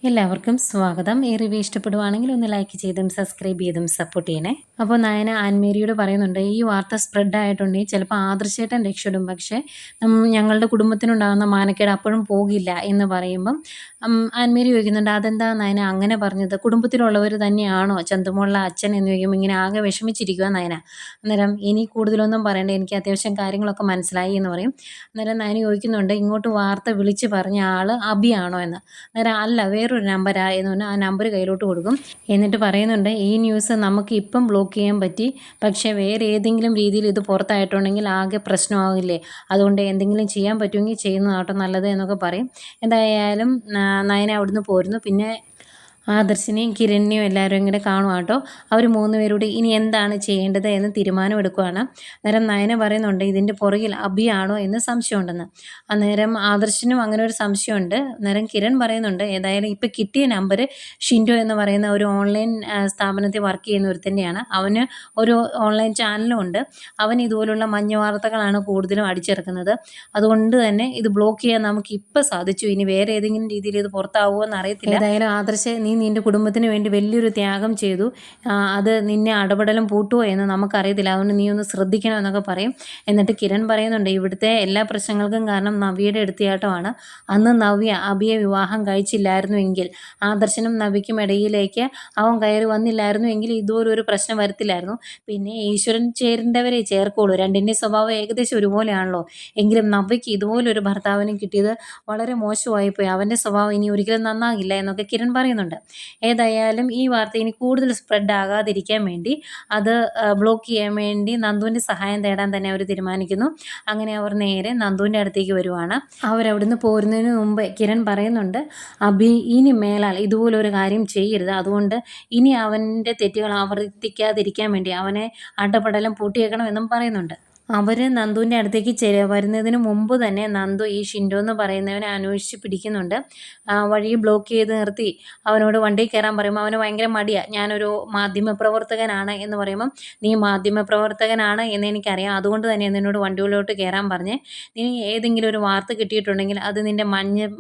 എല്ലാവർക്കും സ്വാഗതം. ഈ റിവ്യൂ ഇഷ്ടപ്പെടുവാണെങ്കിൽ ഒന്ന് ലൈക്ക് ചെയ്തും സബ്സ്ക്രൈബ് ചെയ്തും സപ്പോർട്ട് ചെയ്യണേ. അപ്പോൾ നയന ആൻമേരിയോട് പറയുന്നുണ്ട്, ഈ വാർത്ത സ്പ്രെഡ് ആയിട്ടുണ്ടെങ്കിൽ ചിലപ്പോൾ ആദർശേട്ടൻ രക്ഷപ്പെടും, പക്ഷേ ഞങ്ങളുടെ കുടുംബത്തിനുണ്ടാകുന്ന മാനക്കേട് അപ്പോഴും പോകില്ല എന്ന് പറയുമ്പം ആൻമേരി ചോദിക്കുന്നുണ്ട്, അതെന്താ നയന അങ്ങനെ പറഞ്ഞത്? കുടുംബത്തിലുള്ളവർ തന്നെയാണോ ചന്തുമോളുടെ അച്ഛൻ എന്ന് ചോദിക്കുമ്പോൾ ഇങ്ങനെ ആകെ വിഷമിച്ചിരിക്കുക നയന. അന്നേരം ഇനി കൂടുതലൊന്നും പറയണ്ട, എനിക്ക് അത്യാവശ്യം കാര്യങ്ങളൊക്കെ മനസ്സിലായി എന്ന് പറയും. അന്നേരം നയന ചോദിക്കുന്നുണ്ട്, ഇങ്ങോട്ട് വാർത്ത വിളിച്ച് പറഞ്ഞ ആൾ അബിയാണോ എന്ന്. അന്നേരം അല്ല, വേറൊരു നമ്പരാ എന്ന് പറഞ്ഞാൽ ആ നമ്പർ കയ്യിലോട്ട് കൊടുക്കും. എന്നിട്ട് പറയുന്നുണ്ട്, ഈ ന്യൂസ് നമുക്ക് ഇപ്പം ബ്ലോക്ക് ചെയ്യാൻ പറ്റി, പക്ഷേ വേറെ ഏതെങ്കിലും രീതിയിൽ ഇത് പുറത്തായിട്ടുണ്ടെങ്കിൽ ആകെ പ്രശ്നമാകില്ലേ, അതുകൊണ്ട് എന്തെങ്കിലും ചെയ്യാൻ പറ്റുമെങ്കിൽ ചെയ്യുന്നതാട്ടോ നല്ലത് എന്നൊക്കെ പറയും. എന്തായാലും നയന അവിടുന്ന് പോരുന്നു. പിന്നെ ആദർശിനെയും കിരണിനെയും എല്ലാവരും ഇങ്ങനെ കാണുക കേട്ടോ. അവർ 3 പേരോട് ഇനി എന്താണ് ചെയ്യേണ്ടത് എന്ന് തീരുമാനമെടുക്കുകയാണ്. അന്നേരം നയന പറയുന്നുണ്ട്, ഇതിൻ്റെ പുറകിൽ അബിയാണോ എന്ന് സംശയമുണ്ടെന്ന്. അന്നേരം ആദർശിനും അങ്ങനെ ഒരു സംശയമുണ്ട്. അന്നേരം കിരൺ പറയുന്നുണ്ട്, ഏതായാലും ഇപ്പം കിട്ടിയ നമ്പർ ഷിൻഡോ എന്ന് പറയുന്ന ഒരു ഓൺലൈൻ സ്ഥാപനത്തിൽ വർക്ക് ചെയ്യുന്ന ഒരുത്തൻ്റെയാണ്. അവന് ഒരു ഓൺലൈൻ ചാനലും ഉണ്ട്. അവൻ ഇതുപോലുള്ള മഞ്ഞ വാർത്തകളാണ് കൂടുതലും അടിച്ചിറക്കുന്നത്. അതുകൊണ്ട് തന്നെ ഇത് ബ്ലോക്ക് ചെയ്യാൻ നമുക്ക് ഇപ്പം സാധിച്ചു. ഇനി വേറെ ഏതെങ്കിലും രീതിയിൽ ഇത് പുറത്താവുമോ എന്ന് അറിയത്തില്ല. ഏതായാലും ആദർശ്, നീ നിൻ്റെ കുടുംബത്തിന് വേണ്ടി വലിയൊരു ത്യാഗം ചെയ്തു, അത് നിന്നെ അടപടലം പൂട്ടുമോ എന്ന് നമുക്കറിയത്തില്ല, അതുകൊണ്ട് നീ ഒന്ന് ശ്രദ്ധിക്കണം എന്നൊക്കെ പറയും. എന്നിട്ട് കിരൺ പറയുന്നുണ്ട്, ഇവിടുത്തെ എല്ലാ പ്രശ്നങ്ങൾക്കും കാരണം നവ്യയുടെ എടുത്തിയാട്ടമാണ്. അന്ന് നവ്യ അബിയെ വിവാഹം കഴിച്ചില്ലായിരുന്നുവെങ്കിൽ, ആദർശനും നവ്യയ്ക്കും ഇടയിലേക്ക് അവൻ കയറി വന്നില്ലായിരുന്നുവെങ്കിൽ ഇതുപോലൊരു പ്രശ്നം വരത്തില്ലായിരുന്നു. പിന്നെ ഈശ്വരൻ ചേരേണ്ടവരെ ചേർക്കുള്ളൂ, രണ്ടിൻ്റെ സ്വഭാവം ഏകദേശം ഒരുപോലെയാണല്ലോ. എങ്കിലും നവ്യയ്ക്ക് ഇതുപോലൊരു ഭർത്താവിനും കിട്ടിയത് വളരെ മോശമായിപ്പോയി, അവൻ്റെ സ്വഭാവം ഇനി ഒരിക്കലും നന്നാകില്ല എന്നൊക്കെ കിരൺ പറയുന്നുണ്ട്. ഏതായാലും ഈ വാർത്ത ഇനി കൂടുതൽ സ്പ്രെഡ് ആകാതിരിക്കാൻ വേണ്ടി അത് ബ്ലോക്ക് ചെയ്യാൻ വേണ്ടി നന്ദുവിൻ്റെ സഹായം തേടാൻ തന്നെ അവർ തീരുമാനിക്കുന്നു. അങ്ങനെ അവർ നേരെ നന്ദുവിൻ്റെ അടുത്തേക്ക് വരുവാണ്. അവരവിടുന്ന് പോരുന്നതിന് മുമ്പ് കിരൺ പറയുന്നുണ്ട്, അബി ഇനി മേലാൽ ഇതുപോലൊരു കാര്യം ചെയ്യരുത്, അതുകൊണ്ട് ഇനി അവൻ്റെ തെറ്റുകൾ ആവർത്തിക്കാതിരിക്കാൻ വേണ്ടി അവനെ അടപടലം പൂട്ടിയേക്കണം എന്നും പറയുന്നുണ്ട്. അവർ നന്ദുവിൻ്റെ അടുത്തേക്ക് വരുന്നതിന് മുമ്പ് തന്നെ നന്ദു ഈ ഷിൻഡോ എന്ന് പറയുന്നവനെ അന്വേഷിച്ച് പിടിക്കുന്നുണ്ട്. വഴി ബ്ലോക്ക് ചെയ്ത് നിർത്തി അവനോട് വണ്ടിയിൽ കയറാൻ പറയുമ്പോൾ അവന് ഭയങ്കര മടിയാണ്. ഞാനൊരു മാധ്യമപ്രവർത്തകനാണ് എന്ന് പറയുമ്പം, നീ മാധ്യമപ്രവർത്തകനാണ് എന്ന് എനിക്കറിയാം, അതുകൊണ്ട് തന്നെ നിന്നോട് വണ്ടിയിലോട്ട് കയറാൻ പറഞ്ഞേ. നീ ഏതെങ്കിലും ഒരു വാർത്ത കിട്ടിയിട്ടുണ്ടെങ്കിൽ അത് നിൻ്റെ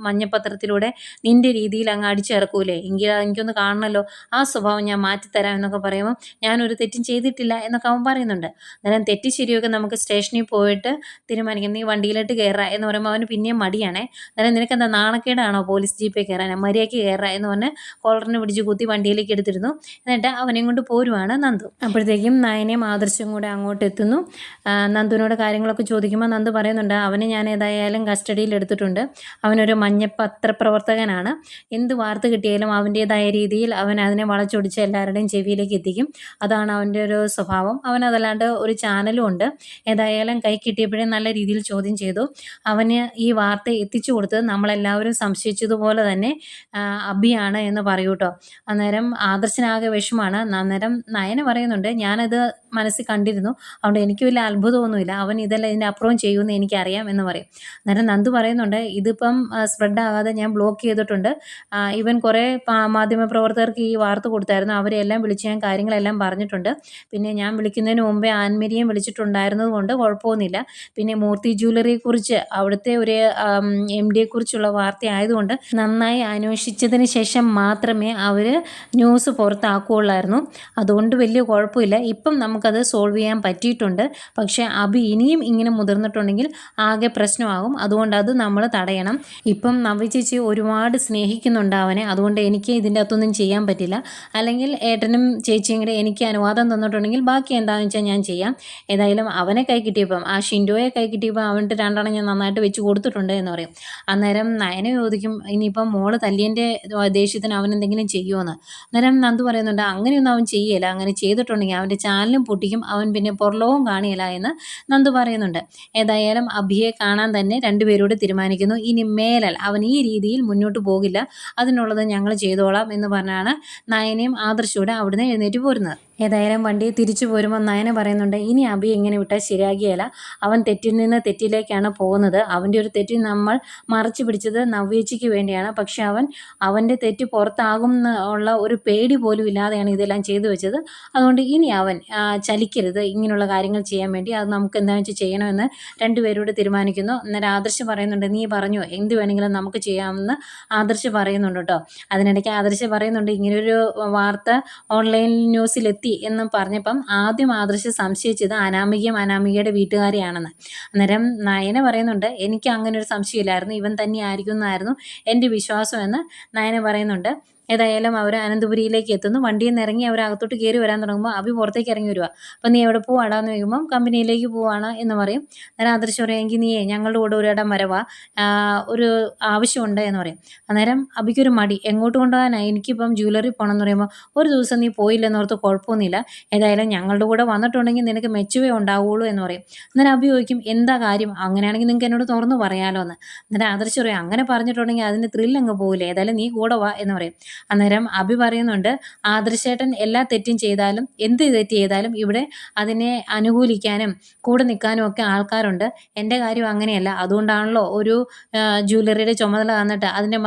മഞ്ഞപ്പത്രത്തിലൂടെ നിൻ്റെ രീതിയിൽ അങ്ങ് അടിച്ചിറക്കൂലേ, എങ്കിൽ എനിക്കൊന്ന് കാണണമല്ലോ, ആ സ്വഭാവം ഞാൻ മാറ്റിത്തരാം എന്നൊക്കെ പറയുമ്പോൾ, ഞാനൊരു തെറ്റും ചെയ്തിട്ടില്ല എന്നൊക്കെ അവൻ പറയുന്നുണ്ട്. അന്നേരം തെറ്റ് ശരിയൊക്കെ നമുക്ക് സ്റ്റേഷനിൽ പോയിട്ട് തീരുമാനിക്കും, നീ വണ്ടിയിലോട്ട് കയറുക എന്ന് പറയുമ്പോൾ അവന് പിന്നെയും മടിയാണേ. അന്നേരം നിനക്കെന്താ നാണക്കേടാണോ പോലീസ് ജീപ്പിൽ കയറാൻ, മര്യാദയ്ക്ക് കയറുക എന്ന് പറഞ്ഞ് കോളറിനെ പിടിച്ച് കുത്തി വണ്ടിയിലേക്ക് എടുത്തിരുന്നു. എന്നിട്ട് അവനെയും കൊണ്ട് പോരുവാണ് നന്ദു. അപ്പോഴത്തേക്കും നയനയും ആദർശവും കൂടെ അങ്ങോട്ട് എത്തുന്നു. നന്ദുവിനോട് കാര്യങ്ങളൊക്കെ ചോദിക്കുമ്പോൾ നന്ദു പറയുന്നുണ്ട്, അവനെ ഞാൻ ഏതായാലും കസ്റ്റഡിയിൽ എടുത്തിട്ടുണ്ട്, അവനൊരു പത്രപ്രവർത്തകനാണ്, എന്ത് വാർത്ത കിട്ടിയാലും അവൻ്റേതായ രീതിയിൽ അവൻ അതിനെ വളച്ചൊടിച്ച് എല്ലാവരുടെയും ചെവിയിലേക്ക് എത്തിക്കും, അതാണ് അവൻ്റെ ഒരു സ്വഭാവം. അവനതല്ലാണ്ട് ഒരു ചാനലും ഉണ്ട്. ഏതായാലും കൈ കിട്ടിയപ്പോഴേ നല്ല രീതിയിൽ ചോദ്യം ചെയ്തു. അവന് ഈ വാർത്ത എത്തിച്ചു കൊടുത്തത് നമ്മളെല്ലാവരും സംശയിച്ചതുപോലെ തന്നെ അബിയാണ് എന്ന് പറയൂ കേട്ടോ. അന്നേരം ആദർശനാകെ വിഷമാണ്. അന്നേരം നയന പറയുന്നുണ്ട്, ഞാനത് മനസ്സിൽ കണ്ടിരുന്നു, അതുകൊണ്ട് എനിക്ക് വലിയ അത്ഭുതമൊന്നുമില്ല, അവൻ ഇതെല്ലാം ഇതിൻ്റെ അപ്പുറം ചെയ്യുമെന്ന് എനിക്കറിയാം എന്ന് പറയും. അന്നേരം നന്ദു പറയുന്നുണ്ട്, ഇതിപ്പം സ്പ്രെഡ് ആകാതെ ഞാൻ ബ്ലോക്ക് ചെയ്തിട്ടുണ്ട്, ഇവൻ കുറേ മാധ്യമപ്രവർത്തകർക്ക് ഈ വാർത്ത കൊടുത്തായിരുന്നു, അവരെല്ലാം വിളിച്ച് ഞാൻ കാര്യങ്ങളെല്ലാം പറഞ്ഞിട്ടുണ്ട്. പിന്നെ ഞാൻ വിളിക്കുന്നതിന് മുമ്പേ ആൻമേരിയും വിളിച്ചിട്ടുണ്ടായിരുന്നത് കൊണ്ട് കുഴപ്പമൊന്നുമില്ല. പിന്നെ മൂർത്തി ജ്വല്ലറിയെക്കുറിച്ച് അവിടുത്തെ ഒരു MD-യെക്കുറിച്ചുള്ള വാർത്ത ആയതുകൊണ്ട് നന്നായി അന്വേഷിച്ചതിന് ശേഷം മാത്രമേ അവർ ന്യൂസ് പുറത്താക്കുകയുള്ളായിരുന്നു, അതുകൊണ്ട് വലിയ കുഴപ്പമില്ല, ഇപ്പം നമുക്കത് സോൾവ് ചെയ്യാൻ പറ്റിയിട്ടുണ്ട്. പക്ഷേ അബി ഇനിയും ഇങ്ങനെ മുതിർന്നിട്ടുണ്ടെങ്കിൽ ആകെ പ്രശ്നമാകും, അതുകൊണ്ട് അത് നമ്മൾ തടയണം. ഇപ്പം നവ്യ ചേച്ചി ഒരുപാട് സ്നേഹിക്കുന്നുണ്ട് അവനെ, അതുകൊണ്ട് എനിക്ക് ഇതിൻ്റെ അകത്തൊന്നും ചെയ്യാൻ പറ്റില്ല. അല്ലെങ്കിൽ ഏട്ടനും ചേച്ചിയും കൂടെ എനിക്ക് അനുവാദം തന്നിട്ടുണ്ടെങ്കിൽ ബാക്കി എന്താണെന്ന് വെച്ചാൽ ഞാൻ ചെയ്യാം. ഏതായാലും അവനെ കൈ കിട്ടിയപ്പം, ആ ഷിൻഡോയെ കൈ കിട്ടിയപ്പോൾ അവൻ്റെ 2 എണ്ണം ഞാൻ നന്നായിട്ട് വെച്ച് കൊടുത്തിട്ടുണ്ട് എന്ന് പറയും. അന്നേരം നയന ചോദിക്കും, ഇനിയിപ്പം മോള് തല്ലിയൻ്റെ ദേഷ്യത്തിന് അവൻ എന്തെങ്കിലും ചെയ്യുമോയെന്ന്. അന്നേരം നന്ദു പറയുന്നുണ്ട്, അങ്ങനെയൊന്നും അവൻ ചെയ്യല, അങ്ങനെ ചെയ്തിട്ടുണ്ടെങ്കിൽ അവൻ്റെ ചാനലും പൊട്ടിക്കും, അവൻ പിന്നെ പുറലോകം കാണിയല്ല എന്ന് നന്ദു പറയുന്നുണ്ട്. ഏതായാലും അഭിയെ കാണാൻ തന്നെ രണ്ടുപേരോട് തീരുമാനിക്കുന്നു. ഇനി മേലാൽ അവൻ ഈ രീതിയിൽ മുന്നോട്ട് പോകില്ല, അതിനുള്ളത് ഞങ്ങൾ ചെയ്തോളാം എന്ന് പറഞ്ഞാണ് നയനയും ആദർശൂടെ അവിടുന്ന് എഴുന്നേറ്റ് പോരുന്നത്. ഏതായാലും വണ്ടിയെ തിരിച്ചു പോരുമ്പോൾ നയന പറയുന്നുണ്ട്, ഇനി അബി ഇങ്ങനെ വിട്ടാൽ ശരിയാകിയല്ല, അവൻ തെറ്റിൽ നിന്ന് തെറ്റിലേക്കാണ് പോകുന്നത്, അവൻ്റെ ഒരു തെറ്റ് നമ്മൾ മറച്ചു പിടിച്ചത് നവ്യേച്ചിക്ക് വേണ്ടിയാണ്, പക്ഷെ അവൻ്റെ തെറ്റ് പുറത്താകും എന്നുള്ള ഒരു പേടി പോലും ഇല്ലാതെയാണ് ഇതെല്ലാം ചെയ്തു വെച്ചത്, അതുകൊണ്ട് ഇനി അവൻ ചലിക്കരുത് ഇങ്ങനെയുള്ള കാര്യങ്ങൾ ചെയ്യാൻ വേണ്ടി. അത് നമുക്ക് എന്താണെന്ന് വെച്ചാൽ ചെയ്യണമെന്ന് രണ്ടുപേരോട് തീരുമാനിക്കുന്നു. അന്നേരം ആദർശ് പറയുന്നുണ്ട്, നീ പറഞ്ഞു എന്ത് വേണമെങ്കിലും നമുക്ക് ചെയ്യാമെന്ന് ആദർശ് പറയുന്നുണ്ട് കേട്ടോ. അതിനിടയ്ക്ക് ആദർശ് പറയുന്നുണ്ട്, ഇങ്ങനൊരു വാർത്ത ഓൺലൈൻ ന്യൂസിലെത്തി എന്ന് പറഞ്ഞപ്പം ആദ്യം ആദർശ് സംശയിച്ചത് അനാമികയുടെ വീട്ടുകാരെയാണെന്ന്. അന്നേരം നയന പറയുന്നുണ്ട്, എനിക്ക് അങ്ങനെ ഒരു സംശയമില്ലായിരുന്നു, ഇവൻ തന്നെ ആയിരിക്കും എന്നായിരുന്നു എൻ്റെ വിശ്വാസം എന്ന് നയന പറയുന്നുണ്ട്. ഏതായാലും അവർ അനന്തപുരിയിലേക്ക് എത്തുന്നു. വണ്ടിയിൽ നിന്ന് ഇറങ്ങി അവർ അകത്തോട്ട് കയറി വരാൻ തുടങ്ങുമ്പോൾ അഭി പുറത്തേക്ക് ഇറങ്ങി വരുക. അപ്പം നീ എവിടെ പോവാടാന്ന് ചോദിക്കുമ്പം കമ്പനിയിലേക്ക് പോവാണ് എന്ന് പറയും. അന്നേരം ആദർശ് പറയും, എങ്കിൽ നീ ഞങ്ങളുടെ കൂടെ ഒരിടം വരവാ, ഒരു ആവശ്യമുണ്ട് എന്ന് പറയും. അന്നേരം അഭിക്കൊരു മടി, എങ്ങോട്ട് കൊണ്ടുപോകാനാണ്, എനിക്കിപ്പം ജ്വല്ലറി പോകണം എന്ന് പറയുമ്പോൾ ഒരു ദിവസം നീ പോയില്ലെന്നോർത്ത് കുഴപ്പമൊന്നുമില്ല, ഏതായാലും ഞങ്ങളുടെ കൂടെ വന്നിട്ടുണ്ടെങ്കിൽ നിനക്ക് മെച്ചുവേ ഉണ്ടാവുള്ളൂ എന്ന് പറയും. അന്നേരം അഭി ചോദിക്കും, എന്താ കാര്യം, അങ്ങനെയാണെങ്കിൽ നിങ്ങൾക്ക് എന്നോട് തുറന്നു പറയാമല്ലോ എന്ന്. അന്നേരം ആദർശ് പറയും, അങ്ങനെ പറഞ്ഞിട്ടുണ്ടെങ്കിൽ അതിൻ്റെ ത്രില്ല് അങ്ങ് പോകില്ലേ, ഏതായാലും നീ കൂടെ വാ എന്ന് പറയും. അന്നേരം അഭി പറയുന്നുണ്ട്, ആദർശേട്ടൻ എല്ലാ തെറ്റും ചെയ്താലും എന്ത് തെറ്റ് ചെയ്താലും ഇവിടെ അതിനെ അനുകൂലിക്കാനും കൂടെ നിൽക്കാനും ഒക്കെ ആൾക്കാരുണ്ട്. എൻ്റെ കാര്യം അങ്ങനെയല്ല, അതുകൊണ്ടാണല്ലോ ഒരു ജ്വല്ലറിയുടെ ചുമതല തന്നിട്ട് അതിൻ്റെ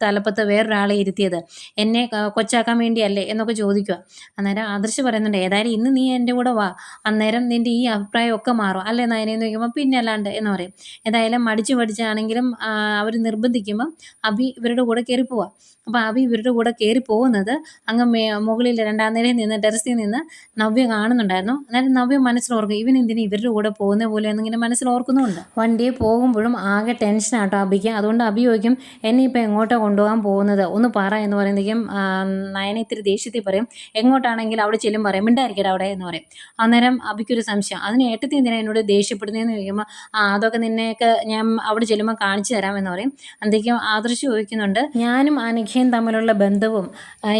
തലപ്പത്ത് വേറൊരാളെ ഇരുത്തിയത്, എന്നെ കൊച്ചാക്കാൻ വേണ്ടിയല്ലേ എന്നൊക്കെ ചോദിക്കുക. അന്നേരം ആദർശ് പറയുന്നുണ്ട്, ഏതായാലും ഇന്ന് നീ എൻ്റെ കൂടെ വാ, അന്നേരം നിൻ്റെ ഈ അഭിപ്രായമൊക്കെ മാറും അല്ലേ നയനെന്ന് ചോദിക്കുമ്പോൾ പിന്നെ അല്ലാണ്ട് എന്ന് പറയും. ഏതായാലും പഠിച്ചാണെങ്കിലും അവർ നിർബന്ധിക്കുമ്പം അഭി ഇവരുടെ കൂടെ കയറി പോവാം. അപ്പോൾ അഭി ഇവരുടെ കൂടെ കയറി പോകുന്നത് അങ്ങ് മുകളിൽ 2ാം നിലയിൽ നിന്ന് ടെറസിൽ നിന്ന് നവ്യ കാണുന്നുണ്ടായിരുന്നു. അന്നേരം നവ്യ മനസ്സിലോർക്കും, ഇവൻ എന്തിനാ ഇവരുടെ കൂടെ പോകുന്ന പോലെ എന്നിങ്ങനെ മനസ്സിലോർക്കുന്നുണ്ട്. വണ്ടിയെ പോകുമ്പോഴും ആകെ ടെൻഷനാട്ടോ അഭിക്ക്. അതുകൊണ്ട് അഭി ചോദിക്കും, എന്നെ ഇപ്പോൾ എങ്ങോട്ടാണ് കൊണ്ടുപോകാൻ പോകുന്നത് ഒന്ന് പറ എന്ന് പറയുമ്പോഴേക്കും നയന ഇത്തിരി ദേഷ്യത്തിൽ പറയും, എങ്ങോട്ടാണെങ്കിൽ അവിടെ ചെല്ലും പറയും, മിണ്ടായിരിക്കട്ടെ അവിടെ എന്ന് പറയും. അന്നേരം അഭിക്കൊരു സംശയം, അതിന് ഏട്ടത്തി എന്തിനാണ് എന്നോട് ദേഷ്യപ്പെടുന്നതെന്ന് ചോദിക്കുമ്പോൾ, അതൊക്കെ നിന്നെയൊക്കെ ഞാൻ അവിടെ ചെല്ലുമ്പോൾ കാണിച്ചു തരാം എന്ന് പറയും. അന്തേക്കും ആദർശ് ചോദിക്കുന്നുണ്ട്, ഞാനും അനഘയും തമ്മിലുള്ള ബന്ധവും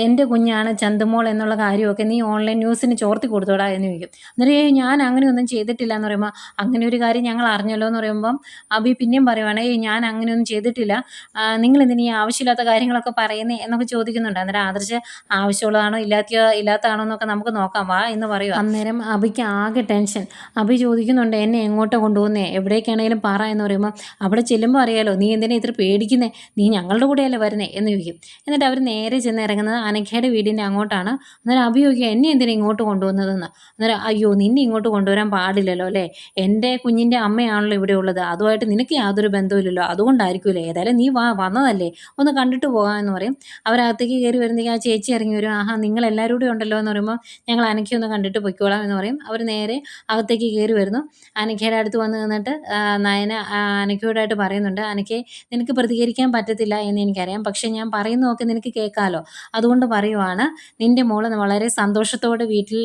എൻ്റെ കുഞ്ഞാണ് ചന്തുമോൾ എന്നുള്ള കാര്യമൊക്കെ നീ ഓൺലൈൻ ന്യൂസിന് ചോർത്തി കൊടുത്തോടാ എന്ന് ചോദിക്കും. അന്നേരം ഞാൻ അങ്ങനെയൊന്നും ചെയ്തിട്ടില്ല എന്ന് പറയുമ്പോൾ, അങ്ങനെ ഒരു കാര്യം ഞങ്ങൾ അറിഞ്ഞല്ലോ എന്ന് പറയുമ്പം അഭി പിന്നെയും പറയുവാണ്, ഞാൻ അങ്ങനെയൊന്നും ചെയ്തിട്ടില്ല, നിങ്ങൾ എന്തിനീ ആവശ്യമില്ലാത്ത കാര്യങ്ങളൊക്കെ പറയുന്നേ എന്നൊക്കെ ചോദിക്കുന്നുണ്ട്. അന്നേരം ആദർശ് ആവശ്യമുള്ളതാണോ ഇല്ലാത്തതാണോ എന്നൊക്കെ നമുക്ക് നോക്കാം വാ എന്ന് പറയുക. അന്നേരം അഭിക്ക് ആകെ ടെൻഷൻ. അഭി ചോദിക്കുന്നുണ്ട്, എന്നെ എങ്ങോട്ടാണ് കൊണ്ടുപോകുന്നേ, എവിടേക്കാണെങ്കിലും പറ എന്ന് പറയുമ്പോൾ, അവിടെ ചെല്ലുമ്പോൾ അറിയാലോ നീ എന്തിനാ ഇത്ര പേടിക്കുന്നേ, നീ ഞങ്ങളുടെ കൂടെയല്ലേ വരുന്നേ എന്ന് ചോദിക്കും. എന്നിട്ട് അവർ നേരെ ചെന്ന് ഇറങ്ങുന്നത് അനഘയുടെ വീടിൻ്റെ അങ്ങോട്ടാണ്. അന്നേരം അഭി ചോദിക്കുക, എന്നെ എന്തിനാ ഇങ്ങോട്ട് കൊണ്ടുവന്നതെന്ന്. അന്നേരം, അയ്യോ നിന്നെ ഇങ്ങോട്ട് കൊണ്ടുവരാൻ പാടില്ലല്ലോ അല്ലേ, എൻ്റെ കുഞ്ഞിൻ്റെ അമ്മയാണല്ലോ ഇവിടെ ഉള്ളത്, അതുമായിട്ട് നിനക്ക് യാതൊരു ബന്ധവുമില്ലല്ലോ, അതുകൊണ്ടായിരിക്കുമല്ലേ, ഏതായാലും നീ വന്നതല്ലേ ഒന്ന് കണ്ടിട്ട് പോകാമെന്ന് പറയും. അവരകത്തേക്ക് കയറി വരുന്നെങ്കിൽ ആ ചേച്ചി ഇറങ്ങി വരും. നിങ്ങൾ എല്ലാവരും കൂടെ ഉണ്ടല്ലോ എന്ന് പറയുമ്പോൾ, ഞങ്ങൾ അനഘയൊന്ന് കണ്ടിട്ട് പൊയ്ക്കോളാം എന്ന് പറയും. അവർ നേരെ അകത്തേക്ക് കയറി വരുന്നു. അനഘയുടെ അടുത്ത് വന്ന് നിന്നിട്ട് നയന അനഘയോടായിട്ട് പറയുന്നുണ്ട്, അനഘയെ നിനക്ക് പ്രതികരിക്കാൻ പറ്റത്തില്ല എന്ന് എനിക്കറിയാം, പക്ഷേ ഞാൻ പറയുന്നതൊക്കെ നിനക്ക് കേൾക്കാമല്ലോ, അതുകൊണ്ട് പറയുവാണ്, നിൻ്റെ മോള് വളരെ സന്തോഷത്തോടെ വീട്ടിൽ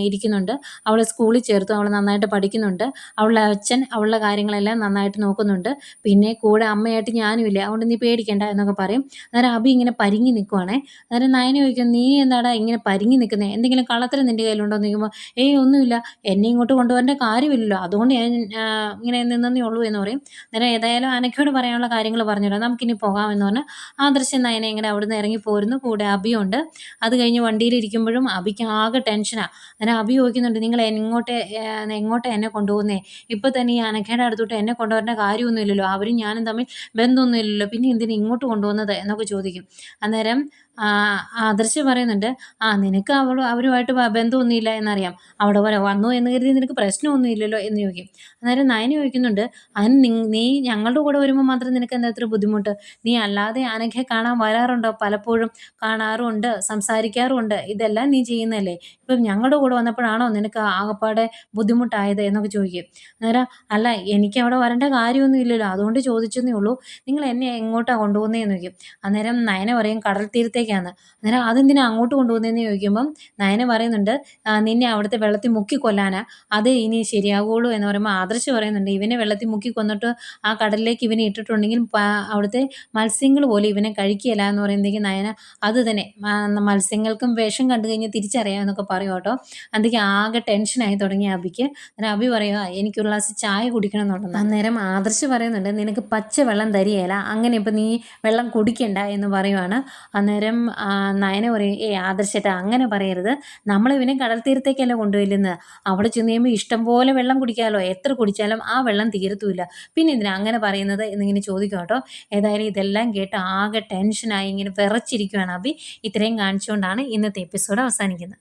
ഇരിക്കുന്നുണ്ട്, അവളെ സ്കൂളിൽ ചേർത്തു, അവൾ നന്നായിട്ട് പഠിക്കുന്നുണ്ട്, അവളുടെ അച്ഛൻ അവളുടെ കാര്യങ്ങളെല്ലാം നന്നായിട്ട് നോക്കുന്നുണ്ട്, പിന്നെ കൂടെ അമ്മയായിട്ട് ഞാനും ഇല്ല, അതുകൊണ്ട് നീ പേടിക്കണ്ട എന്നൊക്കെ പറയും. അന്നേരം അഭി ഇങ്ങനെ പരിങ്ങി നിൽക്കുവാണേ. അന്നേരം നയന ചോദിക്കും, നീ എന്താടാ ഇങ്ങനെ പരിങ്ങി നിൽക്കുന്നത്, എന്തെങ്കിലും കള്ളത്തരം നിൻ്റെ കയ്യിലുണ്ടോ എന്ന് ചോദിക്കുമ്പോൾ, ഒന്നുമില്ല, എന്നെ ഇങ്ങോട്ട് കൊണ്ടുവരേണ്ട കാര്യമില്ലല്ലോ, അതുകൊണ്ട് ഞാൻ ഇങ്ങനെ നിന്നേ ഉള്ളൂ എന്ന് പറയും. അന്നേരം ഏതായാലും അനഘയോട് പറയാനുള്ള കാര്യങ്ങൾ പറഞ്ഞുതരാം, നമുക്കിനി പോകാമെന്ന് പറഞ്ഞാൽ ആദർശം നയന ഇങ്ങനെ അവിടുന്ന് ഇറങ്ങി പോരുന്നു. കൂടെ അഭിയുണ്ട്. അത് കഴിഞ്ഞ് വണ്ടിയിലിരിക്കുമ്പോഴും അഭിക്ക് ആകെ ടെൻഷനാണ്. അന്നേരം അഭി ചോദിക്കുന്നുണ്ട്, നിങ്ങൾ എങ്ങോട്ട് എന്നെ കൊണ്ടുപോകുന്നേ, ഇപ്പോൾ തന്നെ ഈ അനഘയുടെ അടുത്തോട്ട് എന്നെ കൊണ്ടുവരേണ്ട കാര്യമൊന്നുമില്ലല്ലോ, അവരും ഞാനും തമ്മിൽ ബന്ധമൊന്നുമില്ലല്ലോ, പിന്നെ എന്തിനാ ഇങ്ങോട്ട് കൊണ്ടുവന്നത് എന്നൊക്കെ ചോദിക്കും. അന്നേരം ആദർശ് പറയുന്നുണ്ട്, നിനക്ക് അവരുമായിട്ട് ബന്ധമൊന്നുമില്ല എന്നറിയാം, അവിടെ വരെ വന്നു എന്ന് കരുതി നിനക്ക് പ്രശ്നമൊന്നും ഇല്ലല്ലോ എന്ന് ചോദിക്കും. അന്നേരം നയന ചോദിക്കുന്നുണ്ട്, അതിന് നീ ഞങ്ങളുടെ കൂടെ വരുമ്പോൾ മാത്രം നിനക്ക് എന്താ ഇത്ര ബുദ്ധിമുട്ട്, നീ അല്ലാതെ അനഘയെ കാണാൻ വരാറുണ്ടോ, പലപ്പോഴും കാണാറുമുണ്ട്, സംസാരിക്കാറുമുണ്ട്, ഇതെല്ലാം നീ ചെയ്യുന്നതല്ലേ, ഇപ്പം ഞങ്ങളുടെ കൂടെ വന്നപ്പോഴാണോ നിനക്ക് ആകപ്പാടെ ബുദ്ധിമുട്ടായത് എന്നൊക്കെ ചോദിക്കും. അന്നേരം, അല്ല എനിക്ക് അവിടെ വരേണ്ട കാര്യമൊന്നും ഇല്ലല്ലോ, അതുകൊണ്ട് ചോദിച്ചെന്നേ ഉള്ളൂ, നിങ്ങൾ എന്നെ എങ്ങോട്ടാണ് കൊണ്ടുപോകുന്നതെന്ന് ചോദിക്കും. അന്നേരം നയന പറയും, കടൽ തീരത്തേക്കാണ്. അന്നേരം അതെന്തിനാ അങ്ങോട്ട് കൊണ്ടുപോകുന്നതെന്ന് ചോദിക്കുമ്പം നയന പറയുന്നുണ്ട്, നിന്നെ അവിടുത്തെ വെള്ളത്തിൽ മുക്കി കൊല്ലാനാ, അത് ഇനി ശരിയാകുള്ളൂ എന്ന് പറയുമ്പോൾ ആദർശ് പറയുന്നുണ്ട്, ഇവനെ വെള്ളത്തിൽ മുക്കി കൊന്നിട്ട് ആ കടലിലേക്ക് ഇവനെ ഇട്ടിട്ടുണ്ടെങ്കിൽ അവിടുത്തെ മത്സ്യങ്ങൾ പോലും ഇവനെ കഴിക്കുകയില്ല എന്ന് പറയുമ്പോഴേക്കും നയന, അത് തന്നെ മത്സ്യങ്ങൾക്കും വിഷം കണ്ടു കഴിഞ്ഞാൽ തിരിച്ചറിയാം എന്നൊക്കെ പറയും കേട്ടോ. അതൊക്കെ ആകെ ടെൻഷനായി തുടങ്ങി അഭിക്ക്. അന്നേരം അഭി പറയുക, എനിക്കൊരു ഗ്ലാസ് ചായ കുടിക്കണം എന്നുണ്ടെന്ന്. അന്നേരം ആദർശ് പറയുന്നുണ്ട്, നിനക്ക് പച്ച വെള്ളം തരികയില്ല, അങ്ങനെ ഇപ്പം നീ വെള്ളം കുടിക്കണ്ട എന്ന് പറയുവാണ്. അന്നേരം നയന പറയും, ആദർശേട്ടാ അങ്ങനെ പറയരുത്, നമ്മളിവനെ കടൽ തീരത്തേക്കല്ല കൊണ്ടുപോയില്ലെന്ന്, അവിടെ ചെന്ന് കഴിയുമ്പോൾ ഇഷ്ടം പോലെ വെള്ളം കുടിക്കാമല്ലോ, എത്ര കുടിച്ചാലും ആ വെള്ളം തീരത്തുമില്ല, പിന്നെ എന്തിനാ അങ്ങനെ പറയുന്നത് എന്നിങ്ങനെ ചോദിക്കും കേട്ടോ. ഏതായാലും ഇതെല്ലാം കേട്ട് ആകെ ടെൻഷനായി ഇങ്ങനെ വിറച്ചിരിക്കുകയാണ് അഭി. ഇത്രയും കാണിച്ചുകൊണ്ടാണ് ഇന്നത്തെ എപ്പിസോഡ് അവസാനിക്കുന്നത്.